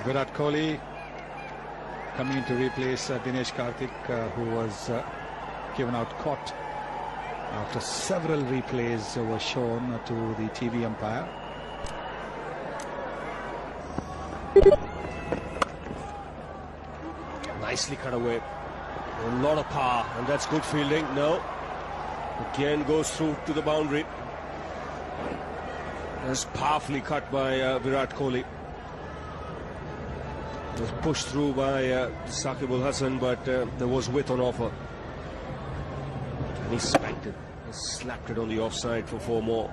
Virat Kohli coming in to replace Dinesh Karthik, who was given out caught after several replays were shown to the TV umpire. Nicely cut away. A lot of power, and that's good fielding. No. Again goes through to the boundary. That's powerfully cut by Virat Kohli. It was pushed through by Saqib Al Hasan, but there was width on offer. And he spanked it. He slapped it on the offside for 4 more.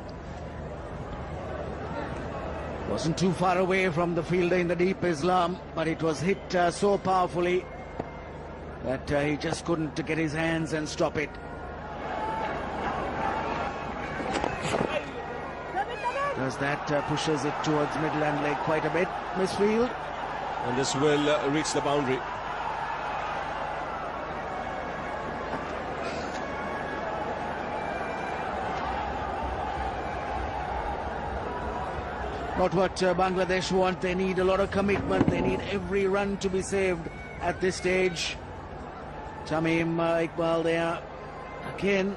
Wasn't too far away from the fielder in the deep Islam, but it was hit so powerfully that he just couldn't get his hands and stop it. Does that pushes it towards middle and leg quite a bit, misfield. And this will reach the boundary. Not what Bangladesh want. They need a lot of commitment. They need every run to be saved at this stage. Tamim Iqbal there again,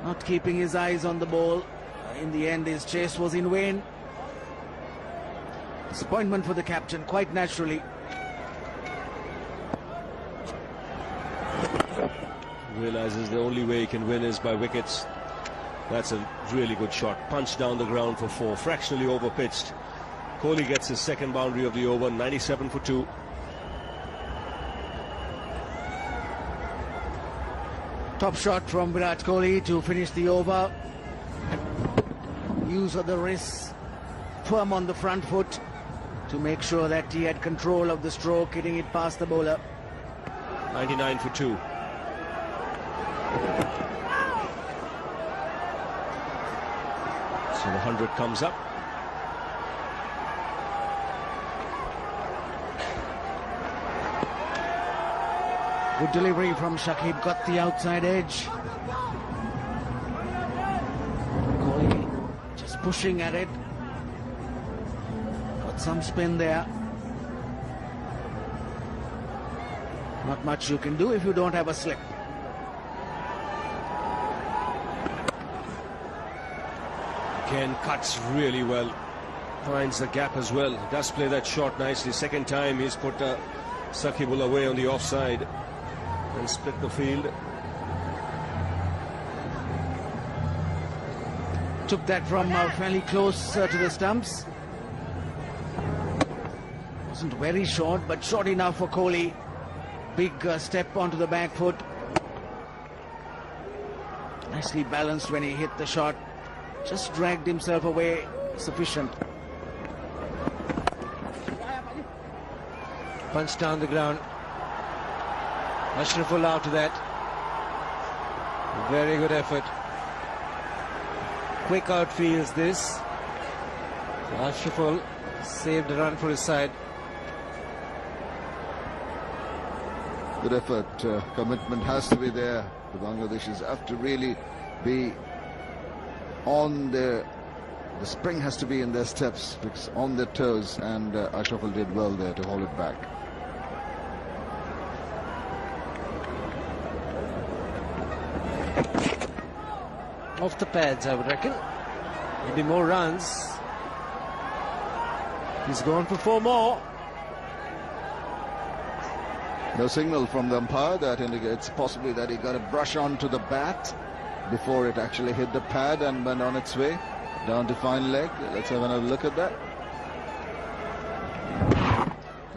not keeping his eyes on the ball. In the end, his chase was in vain. Disappointment for the captain, quite naturally. Realizes the only way he can win is by wickets. That's a really good shot. Punched down the ground for 4, fractionally over pitched. Kohli gets his second boundary of the over, 97 for 2. Top shot from Virat Kohli to finish the over. Use of the wrists, firm on the front foot to make sure that he had control of the stroke, hitting it past the bowler. 99 for 2. So the 100 comes up. Good delivery from Shakib, got the outside edge. Kohli just pushing at it. Got some spin there. Not much you can do if you don't have a slip. Again, cuts really well. Finds the gap as well. Does play that shot nicely. Second time he's put Saqib away on the offside and split the field. Took that from fairly close to the stumps. Wasn't very short, but short enough for Kohli. Big step onto the back foot. Nicely balanced when he hit the shot. Just dragged himself away, sufficient. Punch down the ground. Ashraful after that. Very good effort. Quick outfields this. Ashraful saved a run for his side. Good effort. Commitment has to be there. The Bangladeshis have to really be on the spring has to be in their steps, on their toes, and Ashraful did well there to hold it back. Off the pads, I would reckon. Maybe more runs. He's gone for 4 more. No signal from the umpire that indicates possibly that he got a brush onto the bat before it actually hit the pad and went on its way down to fine leg. Let's have another look at that.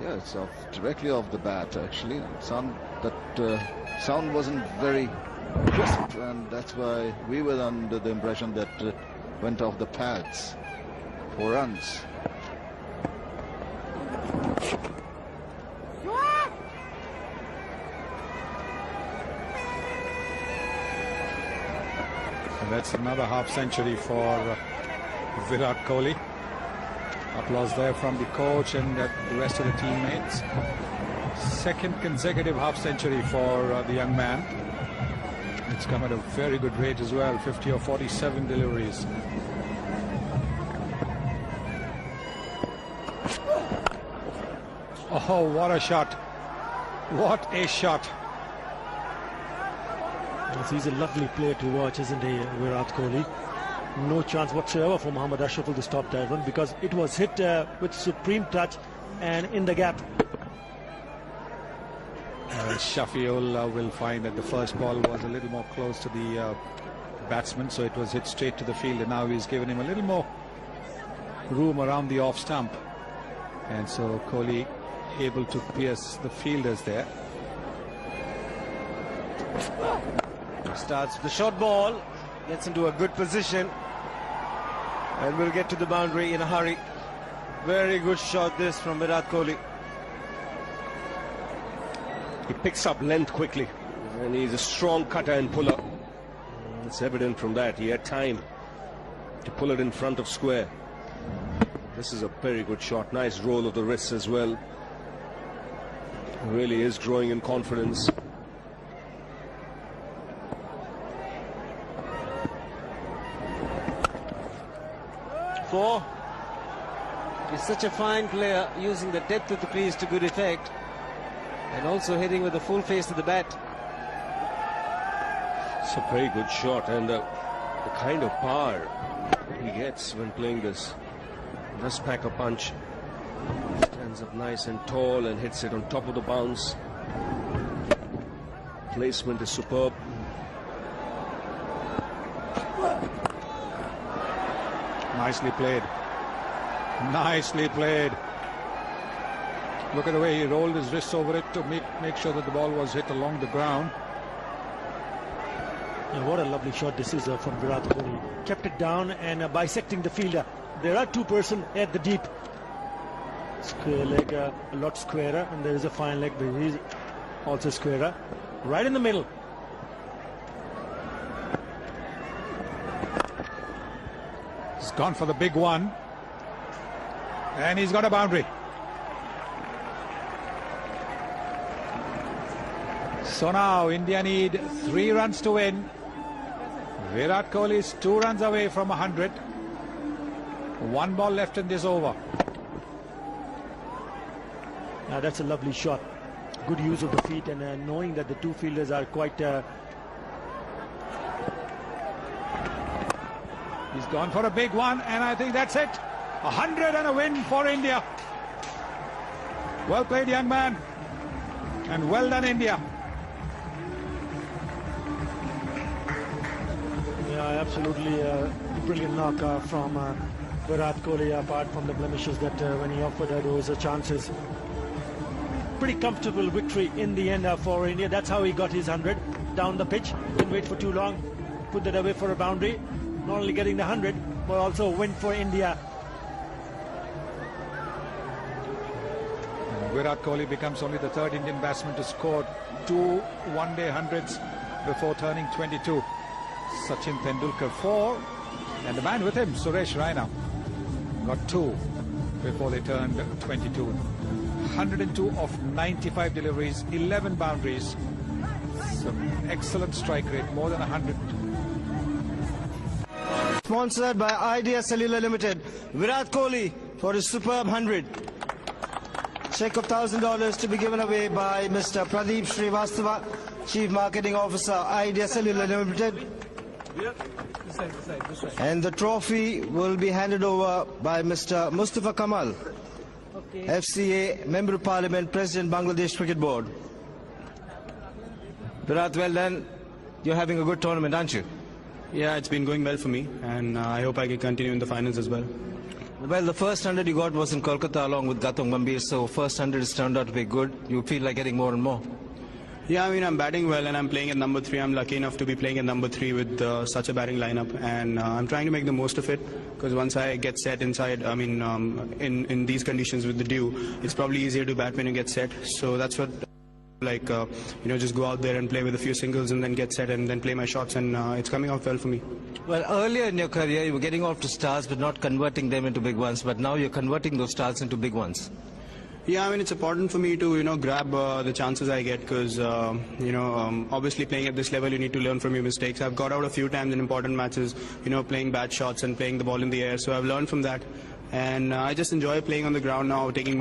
Yeah, it's directly off the bat actually. That sound wasn't very crisp, and that's why we were under the impression that went off the pads. 4 runs. And that's another half century for Virat Kohli. Applause there from the coach and the rest of the teammates. Second consecutive half century for the young man. It's come at a very good rate as well, 50 or 47 deliveries. Oh, what a shot. What a shot. Yes, he's a lovely player to watch, isn't he, Virat Kohli? No chance whatsoever for Mohammad Ashraful to stop that one, because it was hit with supreme touch and in the gap. Shafiul will find that the first ball was a little more close to the batsman, so it was hit straight to the field, and now he's given him a little more room around the off stump, and so Kohli able to pierce the fielders there. Starts with the short ball, gets into a good position, and will get to the boundary in a hurry. Very good shot this from Virat Kohli. He picks up length quickly, and he's a strong cutter and puller. It's evident from that. He had time to pull it in front of square. This is a very good shot. Nice roll of the wrists as well. Really is growing in confidence. Four. He's such a fine player, using the depth of the crease to good effect, and also hitting with the full face of the bat. It's a very good shot, and the kind of power he gets when playing this does pack a punch. Stands up nice and tall and hits it on top of the bounce. Placement is superb. Nicely played. Nicely played. Look at the way he rolled his wrists over it to make sure that the ball was hit along the ground. And what a lovely shot this is from Virat Kohli. Kept it down and bisecting the fielder. There are two person at the deep. Square leg, a lot squarer, and there is a fine leg, but he's also squarer. Right in the middle. He's gone for the big one, and he's got a boundary. So now India need 3 runs to win. Virat Kohli is 2 runs away from 100. 1 ball left in this over. Now that's a lovely shot. Good use of the feet, and knowing that the two fielders are quite... He's gone for a big one, and I think that's it. 100 and a win for India. Well played, young man, and well done, India. Yeah, absolutely brilliant knock from Virat Kohli, apart from the blemishes that when he offered those chances. Pretty comfortable victory in the end for India. That's how he got his 100 down the pitch. Didn't wait for too long. Put that away for a boundary. Not only getting the 100, but also a win for India. Virat Kohli becomes only the 3rd Indian batsman to score 2 one-day 100s before turning 22. Sachin Tendulkar 4, and the man with him, Suresh Raina, got 2 before they turned 22. 102 of 95 deliveries, 11 boundaries. Some excellent strike rate, more than 100. Sponsored by Idea Cellular Limited, Virat Kohli for his superb 100. Check of $1,000 to be given away by Mr. Pradeep Srivastava, Chief Marketing Officer, Idea Cellular Limited. And the trophy will be handed over by Mr. Mustafa Kamal, FCA Member of Parliament, President, Bangladesh Cricket Board. Virat, well done. You're having a good tournament, aren't you? Yeah, it's been going well for me, and I hope I can continue in the finals as well. Well, the first 100 you got was in Kolkata along with Gautam Gambhir, so first 100 has turned out to be good. You feel like getting more and more? Yeah, I mean, I'm batting well and I'm playing at number 3. I'm lucky enough to be playing at number 3 with such a batting lineup, and I'm trying to make the most of it, because once I get set inside, I mean, in these conditions with the dew, it's probably easier to bat when you get set. So that's what, like, just go out there and play with a few singles and then get set and then play my shots, and it's coming out well for me. Well, earlier in your career, you were getting off to stars but not converting them into big ones, but now you're converting those stars into big ones. Yeah, I mean, it's important for me to, grab the chances I get, because, obviously playing at this level, you need to learn from your mistakes. I've got out a few times in important matches, playing bad shots and playing the ball in the air, so I've learned from that. And I just enjoy playing on the ground now, taking